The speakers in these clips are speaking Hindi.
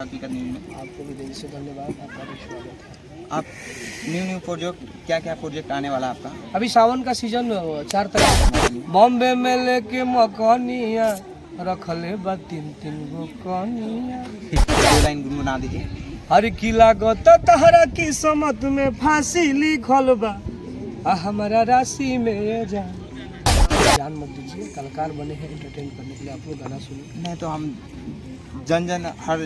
हकीकत न्यूज़ में आपको भी दिल से धन्यवाद, आपका भी स्वागत है। आप न्यू प्रोजेक्ट क्या प्रोजेक्ट आने वाला है आपका? अभी सावन का सीजन 4 तारीख बॉम्बे में लेके मकानिया रखले बा 3-3 गो कनिया। दो लाइन गुनगुना दीजिए। हर किला गो तहरा किस्मत में फांसी लिखल बा आ हमारा राशि में जान मत दीजिए। कलाकार बने हैं एंटरटेन करने के लिए, आप लोग गाना सुनिए। नहीं तो हम जन हर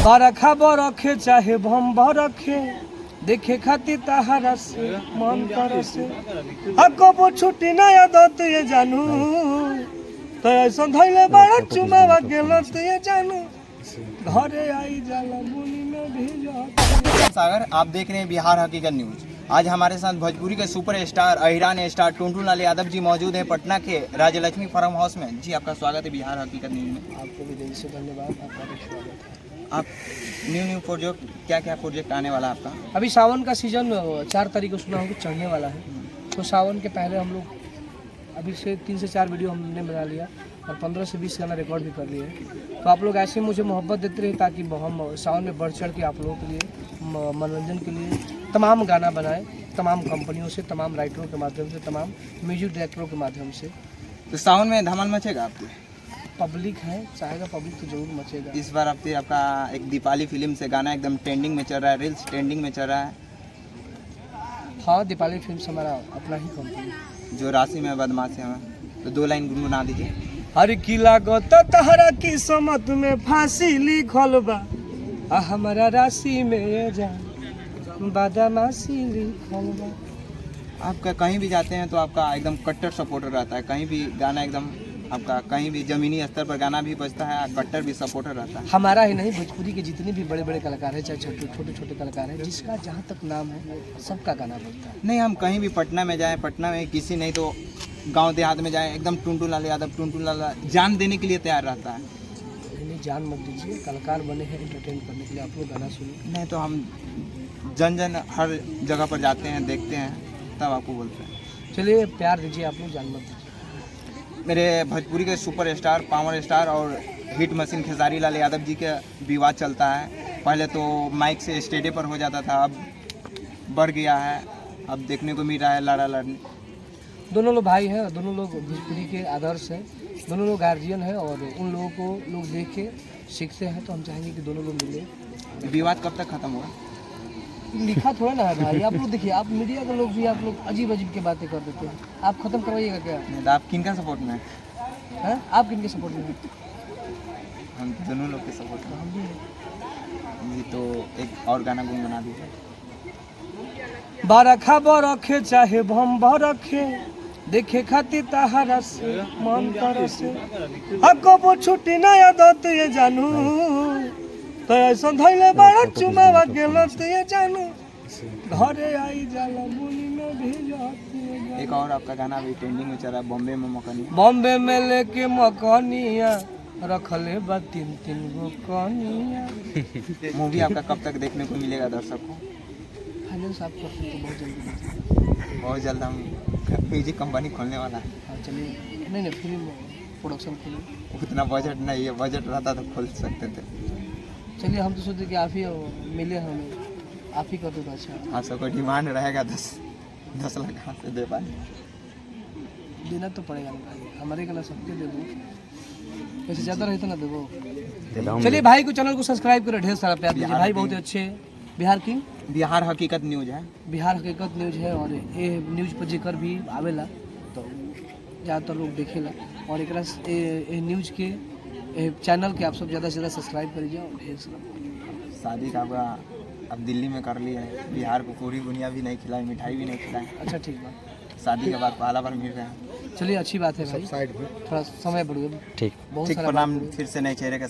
बरखा बरखे चाहे भम बरखे देखे खातिर तहरा से मन कर से कबो छुट्टी नया दत ये जानू तो ऐसा धैले बड़ा चुमावा गेलो तो ये जानू घरे आई जाला मुनी में भी जा। सागर, आप देख रहे हैं बिहार हकीकत न्यूज। आज हमारे साथ भोजपुरी के सुपर स्टार अहिरान स्टार टुनटुन लाल यादव जी मौजूद हैं पटना के राजलक्ष्मी फार्म हाउस में। जी आपका स्वागत है बिहार हकीकत न्यूज में। आपको भी दिल से धन्यवाद, आपका भी स्वागत है। आप न्यू प्रोजेक्ट क्या प्रोजेक्ट आने वाला है आपका? अभी सावन का सीजन 4 तारीख को सुना होगा चढ़ने वाला है, तो सावन के पहले हम लोग अभी से 3 से 4 वीडियो हमने बना लिया और 15 से 20 गाना रिकॉर्ड भी कर लिए हैं। तो आप लोग ऐसे मुझे मोहब्बत देते रहे ताकि हम सावन में बढ़ चढ़ के आप लोगों के लिए मनोरंजन के लिए तमाम गाना बनाए, तमाम कंपनियों से, तमाम राइटरों के माध्यम से, तमाम म्यूजिक डायरेक्टरों के माध्यम से। तो सावन में धमाल मचेगा आपकी? पब्लिक है, चाहेगा पब्लिक तो जरूर मचेगा। इस बार आपका एक दीपावली फिल्म से गाना एकदम ट्रेंडिंग में चल रहा है, रील्स ट्रेंडिंग में चल रहा है। हाँ, दीपावली फिल्म हमारा अपना ही कंपनी है। जो राशि में बदमाश है, तो 2 लाइन गुनगुना दीजिए। हर किला गो तहरा किस्मत में फांसी लिखल बा आ हमारा राशि में बदमाशी लिखल बा। आपका कहीं भी जाते हैं तो आपका एकदम कट्टर सपोर्टर रहता है, कहीं भी गाना एकदम आपका कहीं भी जमीनी स्तर पर गाना भी बजता है, कट्टर भी सपोर्टर रहता है। हमारा ही नहीं, भोजपुरी के जितने भी बड़े बड़े कलाकार हैं, चाहे छोटे छोटे कलाकार हैं, जिसका जहाँ तक नाम है सबका गाना बजता है। नहीं, हम कहीं भी पटना में जाएं, पटना में किसी नहीं तो गांव देहात में जाएं, एकदम टुनटुन लाल यादव टुनटुन लाल जान देने के लिए तैयार रहता है। नहीं, जान मत दीजिए। कलाकार बने हैं एंटरटेन करने के लिए, आप लोग गाना सुनिए। नहीं तो हम जन हर जगह पर जाते हैं, देखते हैं, तब आपको बोलते हैं। चलिए प्यार दीजिए, आप लोग जान मत दीजिए। मेरे भोजपुरी के सुपर स्टार, पावर स्टार और हिट मशीन खेसारी लाल यादव जी का विवाद चलता है। पहले तो माइक से स्टेज पर हो जाता था, अब बढ़ गया है, अब देखने को मिल रहा है लड़ा लड़ने। दोनों लोग भाई हैं, दोनों लोग भोजपुरी के आदर्श हैं, दोनों लोग गार्जियन हैं और उन लोगों को लोग देख के सीखते हैं। तो हम चाहेंगे कि दोनों लोग मिले। विवाद कब तक खत्म होगा? लिखा थोड़ा ना है भाई। आप लोग देखिए, आप मीडिया के लोग भी आप लोग अजीब अजीब की बातें कर देते हैं। आप खत्म करवाइएगा क्या? नहीं तो आप किनका सपोर्ट में हैं? हैं? आप किनके सपोर्ट में हैं? हम दोनों लोग के सपोर्ट में। हम भी हैं। जी तो एक और गाना गुनगुना दीजिए। बरखा बरखे चाहे भम बरखे देखे खातिर तहरा से मन कर से कबो छुट्टी नया दत ये जानू तो ऐसा धैले बड़ा चुमावा गेलो तो ये जानू घरे आई जाला मुनी में भी जाती। एक और आपका गाना भी ट्रेंडिंग में चल रहा है, बॉम्बे में मकानिया। बॉम्बे में लेके मकानिया रखले बा 3-3 गो कनिया। मूवी आपका कब तक देखने को मिलेगा दर्शक को? फाइनेंस आप करते तो बहुत जल्दी। बहुत जल्द हम म्यूजिक कंपनी खोलने वाला है। हाँ चलिए। नहीं फिल्म प्रोडक्शन फिल्म उतना बजट नहीं है, बजट रहता तो खोल सकते थे। चलिए, हम तो सोचते कि आप ही मिले, हमें आप ही करते तो अच्छा। हाँ, सबका डिमांड रहेगा 10 लाख कहाँ से दे पाए? देना तो पड़ेगा ना भाई, हमारे गाना सबके दे दो, वैसे ज़्यादा रहे तो ना देवो। चलिए, भाई को चैनल को सब्सक्राइब करो, ढेर सारा प्यार दीजिए। भाई बहुत अच्छे बिहार किंग, बिहार हकीकत न्यूज है। बिहार हकीकत न्यूज है और ये न्यूज पर जिक्र भी आवेला तो ज़्यादातर लोग देखेला। और एक न्यूज के चैनल के आप सब ज़्यादा से ज़्यादा सब्सक्राइब करिए और ढेर सारा। शादी का अब दिल्ली में कर लिया है, बिहार को पूरी दुनिया भी नहीं खिलाई, मिठाई भी नहीं खिलाई। अच्छा ठीक है, शादी के बाद पहला बार मिल रहे हैं। चलिए अच्छी बात है भाई। साइड में थोड़ा समय बढ़ गया। ठीक, बहुत ठीक, सारा प्रणाम फिर से नए चेहरे के